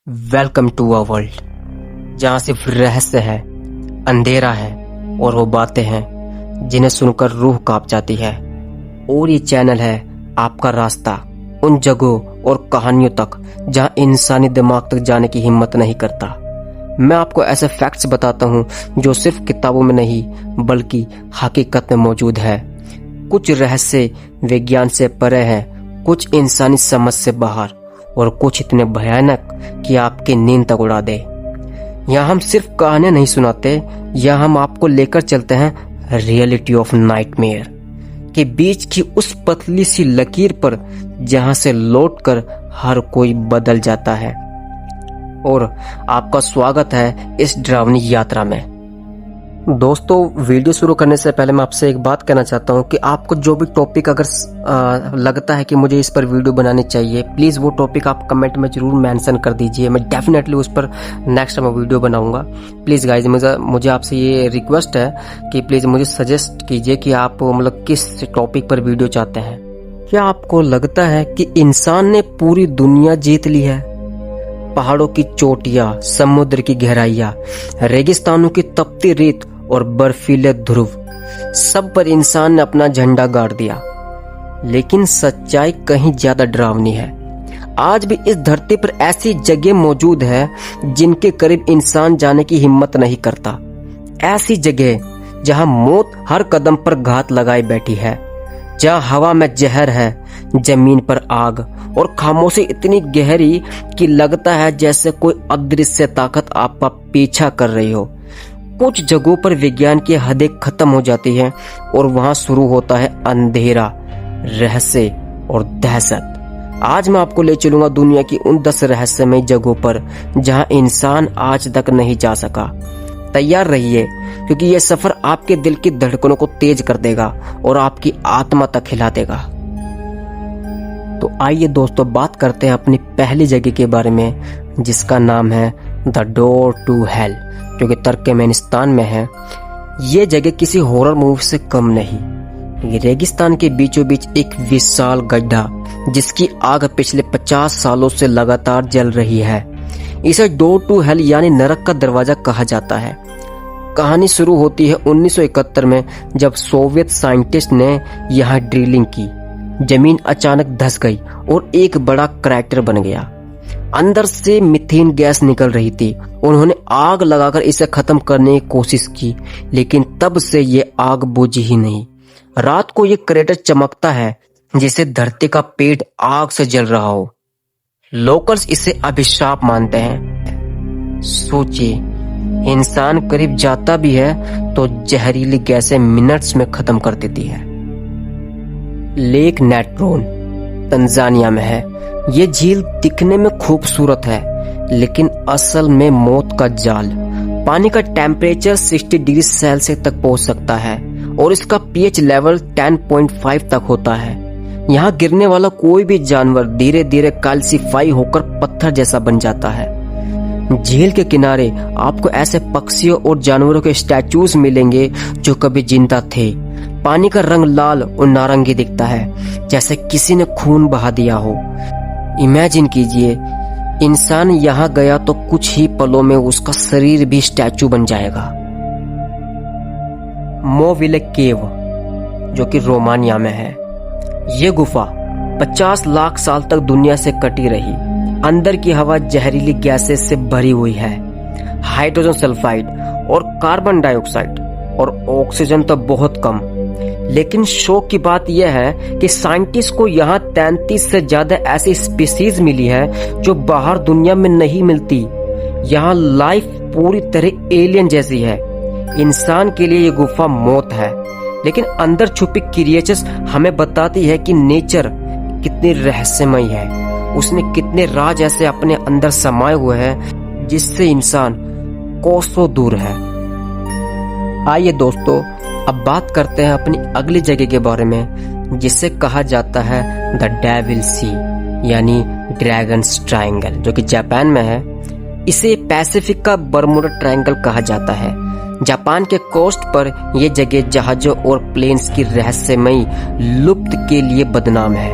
Welcome to a world जहाँ सिर्फ रहस्य है, अंधेरा है और वो बातें हैं जिन्हें सुनकर रूह कांप जाती है। और ये चैनल है आपका रास्ता उन जगहों और कहानियों तक जहाँ इंसानी दिमाग तक जाने की हिम्मत नहीं करता। मैं आपको ऐसे फैक्ट्स बताता हूँ जो सिर्फ किताबों में नहीं बल्कि हकीकत में मौजूद है। कुछ रहस्य विज्ञान से परे हैं, कुछ इंसानी समझ से बाहर और कुछ इतने भयानक कि आपकी नींद तक उड़ा दे। यहाँ हम सिर्फ कहानियां नहीं सुनाते, यहाँ हम आपको लेकर चलते हैं रियलिटी ऑफ नाइटमेयर के बीच की उस पतली सी लकीर पर जहां से लौटकर हर कोई बदल जाता है। और आपका स्वागत है इस डरावनी यात्रा में। दोस्तों, वीडियो शुरू करने से पहले मैं आपसे एक बात कहना चाहता हूं कि आपको जो भी टॉपिक अगर लगता है कि मुझे इस पर वीडियो बनानी चाहिए, प्लीज वो टॉपिक आप कमेंट में जरूर मेंशन कर दीजिए। मैं डेफिनेटली उस पर नेक्स्ट टाइम वीडियो बनाऊंगा। प्लीज गाइज, मुझे आपसे ये रिक्वेस्ट है कि प्लीज मुझे सजेस्ट कीजिए कि आप मतलब किस टॉपिक पर वीडियो चाहते हैं। क्या आपको लगता है कि इंसान ने पूरी दुनिया जीत ली है? पहाड़ों की चोटियां, समुद्र की गहराइयां, रेगिस्तानों की तपती रेत और बर्फीले ध्रुव, सब पर इंसान ने अपना झंडा गाड़ दिया। लेकिन सच्चाई कहीं ज्यादा डरावनी है। आज भी इस धरती पर ऐसी जगह मौजूद है जिनके करीब इंसान जाने की हिम्मत नहीं करता। ऐसी जगह जहां मौत हर कदम पर घात लगाए बैठी है, जहां हवा में जहर है, जमीन पर आग और खामोशी इतनी गहरी कि लगता है जैसे कोई अदृश्य ताकत आपका पीछा कर रही हो। कुछ जगहों पर विज्ञान की हदें खत्म हो जाती हैं और वहां शुरू होता है अंधेरा, रहस्य और दहशत। आज मैं आपको ले चलूंगा दुनिया की उन 10 रहस्यमय जगहों पर जहां इंसान आज तक नहीं जा सका। तैयार रहिए, क्योंकि यह सफर आपके दिल की धड़कनों को तेज कर देगा और आपकी आत्मा तक हिला देगा। तो आइए दोस्तों, बात करते हैं अपनी पहली जगह के बारे में, जिसका नाम है द डोर टू हेल, जो कि तुर्कमेनिस्तान में है। ये जगह किसी हॉरर मूवी से कम नहीं। ये रेगिस्तान के बीचों बीच एक विशाल गड्ढा जिसकी आग पिछले 50 सालों से लगातार जल रही है। इसे डोर टू हेल यानी नरक का दरवाजा कहा जाता है। कहानी शुरू होती है 1971 में, जब सोवियत साइंटिस्ट ने यहाँ ड्रिलिंग की। जमीन अचानक धंस गई और एक बड़ा क्रैटर बन गया। अंदर से मीथेन गैस निकल रही थी। उन्होंने आग लगाकर इसे खत्म करने की कोशिश की, लेकिन तब से ये आग बुझी ही नहीं। रात को ये क्रैटर चमकता है जैसे धरती का पेट आग से जल रहा हो। लोकल्स इसे अभिशाप मानते हैं। सोचिए, इंसान करीब जाता भी है तो जहरीली गैसें मिनट्स में खत्म कर देती है। लेक नेट्रोन तंजानिया में है। ये झील दिखने में खूबसूरत है, लेकिन असल में मौत का जाल। पानी का टेम्परेचर 60 डिग्री सेल्सियस तक पहुंच सकता है और इसका पीएच लेवल 10.5 तक होता है। यहाँ गिरने वाला कोई भी जानवर धीरे धीरे कैल्सीफाई होकर पत्थर जैसा बन जाता है। झील के किनारे आपको ऐसे पक्षियों और जानवरों के स्टैचूज मिलेंगे जो कभी जिंदा थे। पानी का रंग लाल और नारंगी दिखता है, जैसे किसी ने खून बहा दिया हो। इमेजिन कीजिए, इंसान यहाँ गया तो कुछ ही पलों में उसका शरीर भी स्टैचू बन जाएगा। मोविले केव, जो कि रोमानिया में है। ये गुफा 50 लाख साल तक दुनिया से कटी रही। अंदर की हवा जहरीली गैसेस से भरी हुई है। हाइड्रोजन सल्फाइड और कार्बन डाइऑक्साइड और ऑक्सीजन तो बहुत कम। लेकिन शौक की बात यह है कि साइंटिस्ट को यहाँ 33 से ज्यादा ऐसी स्पीसीज मिली है जो बाहर दुनिया में नहीं मिलती। यहाँ लाइफ पूरी तरह एलियन जैसी है। इंसान के लिए ये गुफा मौत है, लेकिन अंदर छुपी क्रिएचर्स हमें बताती है कि नेचर कितनी रहस्यमय है। उसने कितने राज ऐसे अपने अंदर समाये हुए हैं जिससे इंसान कोसों दूर है। आइए दोस्तों, अब बात करते हैं अपनी अगली जगह के बारे में, जिसे कहा जाता है द डेविल सी यानी ड्रैगन्स ट्रायंगल, जो कि जापान में है। इसे पैसिफिक का बर्मुडा ट्रायंगल कहा जाता है। जापान के कोस्ट पर यह जगह जहाजों और प्लेन्स की रहस्यमयी लुप्त के लिए बदनाम है।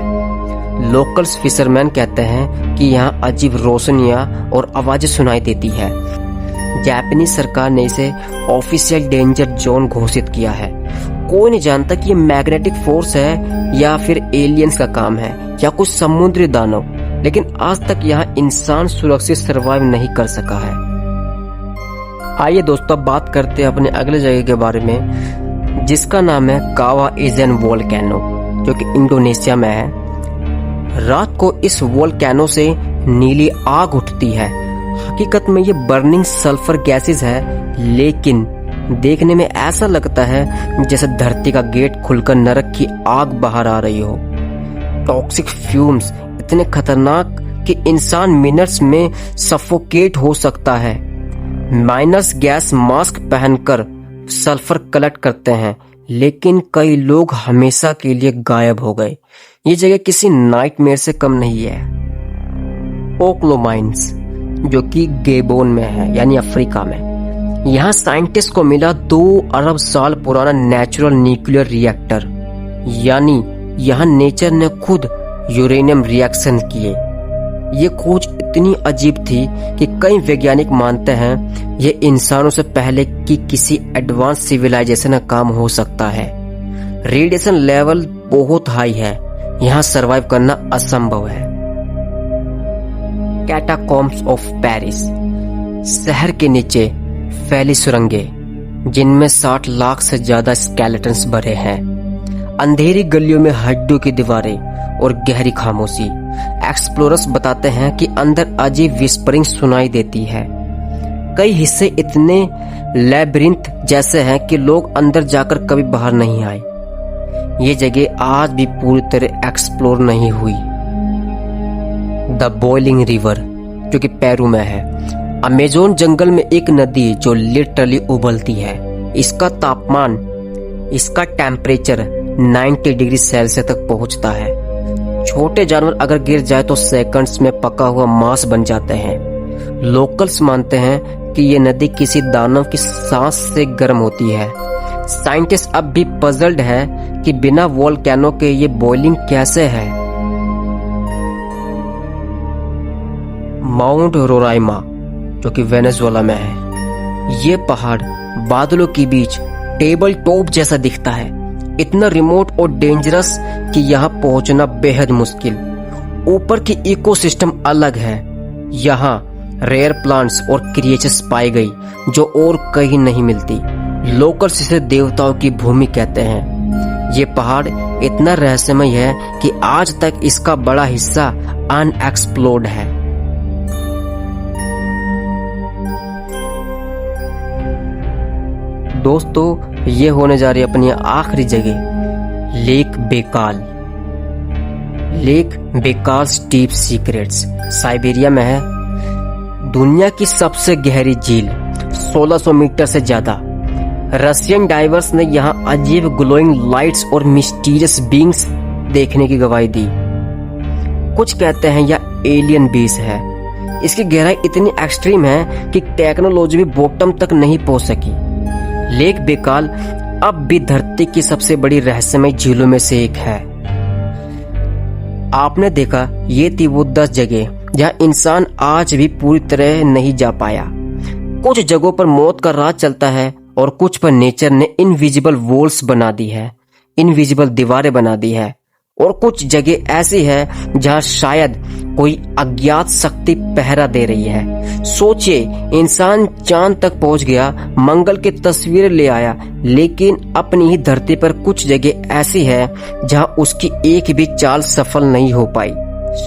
लोकल्स फिशरमैन कहते हैं कि यहाँ अजीब रोशनियां और आवाजें सुनाई देती है। जापानीज सरकार ने इसे ऑफिशियल डेंजर जोन घोषित किया है। कोई नहीं जानता कि ये मैग्नेटिक फोर्स है या फिर एलियंस का काम है या कुछ समुद्री दानव, लेकिन आज तक यहाँ इंसान सुरक्षित सर्वाइव नहीं कर सका है। आइए दोस्तों, अब बात करते हैं अपने अगले जगह के बारे में, जिसका नाम है कावा इजन वोल्केनो, जो कि इंडोनेशिया में है। रात को इस वोल्केनो से नीली आग उठती है। हकीकत में ये बर्निंग सल्फर गैसेस है, लेकिन देखने में ऐसा लगता है जैसे धरती का गेट खुलकर नरक की आग बाहर आ रही हो। टॉक्सिक फ्यूम्स इतने खतरनाक कि इंसान मिनट्स में सफोकेट हो सकता है। माइनर्स गैस मास्क पहनकर सल्फर कलेक्ट करते हैं, लेकिन कई लोग हमेशा के लिए गायब हो गए। ये जगह किसी नाइटमेयर से कम नहीं है। ओक्लो माइंस, जो कि गेबोन में है, यानी अफ्रीका में। यहाँ साइंटिस्ट को मिला 2 अरब साल पुराना नेचुरल न्यूक्लियर रिएक्टर, यानी यहाँ नेचर ने खुद यूरेनियम रिएक्शन किए। ये खोज इतनी अजीब थी कि कई वैज्ञानिक मानते हैं ये इंसानों से पहले की किसी एडवांस सिविलाइजेशन का काम हो सकता है। रेडिएशन लेवल बहुत हाई है, यहाँ सरवाइव करना असंभव है। कैटाकॉम्ब्स ऑफ पेरिस, शहर के नीचे फैली सुरंगें जिनमें 60 लाख से ज्यादा स्केलेटन्स भरे हैं। अंधेरी गलियों में हड्डियों की दीवारें और गहरी खामोशी। एक्सप्लोरर्स बताते हैं कि अंदर अजीब विस्परिंग सुनाई देती है। कई हिस्से इतने लैबिरिंथ जैसे हैं कि लोग अंदर जाकर कभी बाहर नहीं आए। ये जगह आज भी पूरी तरह एक्सप्लोर नहीं हुई। द बॉइलिंग रिवर, जो कि पेरू में है। अमेज़न जंगल में एक नदी जो लिटरली उबलती है। इसका टेम्परेचर 90 डिग्री सेल्सियस तक पहुंचता है। छोटे जानवर अगर गिर जाए तो सेकंड्स में पका हुआ मांस बन जाते हैं। लोकल्स मानते हैं कि ये नदी किसी दानव की सांस से गर्म होती है। साइंटिस्ट अब भी पजल्ड है कि बिना वोल्केनो के ये बॉइलिंग कैसे है। माउंट रोराइमा, जो कि वेनेजुएला में है। ये पहाड़ बादलों के बीच टेबल टॉप जैसा दिखता है, इतना रिमोट और डेंजरस कि यहाँ पहुंचना बेहद मुश्किल। ऊपर की इकोसिस्टम अलग है। यहाँ रेयर प्लांट्स और क्रिएचर्स पाई गई जो और कहीं नहीं मिलती। लोकल्स इसे देवताओं की भूमि कहते हैं। ये पहाड़ इतना रहस्यमय है कि आज तक इसका बड़ा हिस्सा अनएक्सप्लोर्ड है। दोस्तों, ये होने जा रही है अपनी आखिरी जगह, lake Baikal. Lake Baikal deep secrets Siberia में है। दुनिया की सबसे गहरी झील, 1600 मीटर से ज्यादा। रशियन डाइवर्स ने यहाँ अजीब ग्लोइंग लाइट्स और मिस्टीरियस बीइंग्स देखने की गवाही दी। कुछ कहते हैं यह एलियन बेस है। इसकी गहराई इतनी एक्सट्रीम है कि टेक्नोलॉजी भी बॉटम तक नहीं पहुंच सकी। लेक बेकाल अब भी धरती की सबसे बड़ी रहस्यमय झीलों में से एक है। आपने देखा, ये थी वो 10 जगह जहां इंसान आज भी पूरी तरह नहीं जा पाया। कुछ जगहों पर मौत का राज चलता है और कुछ पर नेचर ने इनविजिबल वॉल्स बना दी है, इनविजिबल दीवारें बना दी है। और कुछ जगह ऐसी है जहां शायद कोई अज्ञात शक्ति पहरा दे रही है। सोचिए, इंसान चांद तक पहुंच गया, मंगल की तस्वीरें ले आया, लेकिन अपनी ही धरती पर कुछ जगह ऐसी है जहां उसकी एक भी चाल सफल नहीं हो पाई।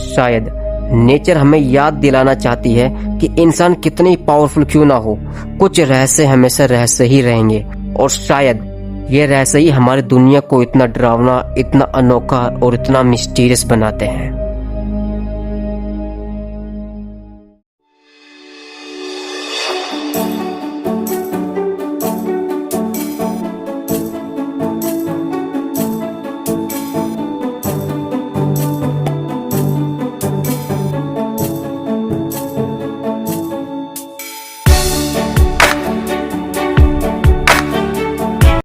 शायद नेचर हमें याद दिलाना चाहती है कि इंसान कितनी पावरफुल क्यों ना हो, कुछ रहस्य हमेशा रहस्य ही रहेंगे। और शायद ये रहस्य ही हमारी दुनिया को इतना डरावना, इतना अनोखा और इतना मिस्टीरियस बनाते हैं।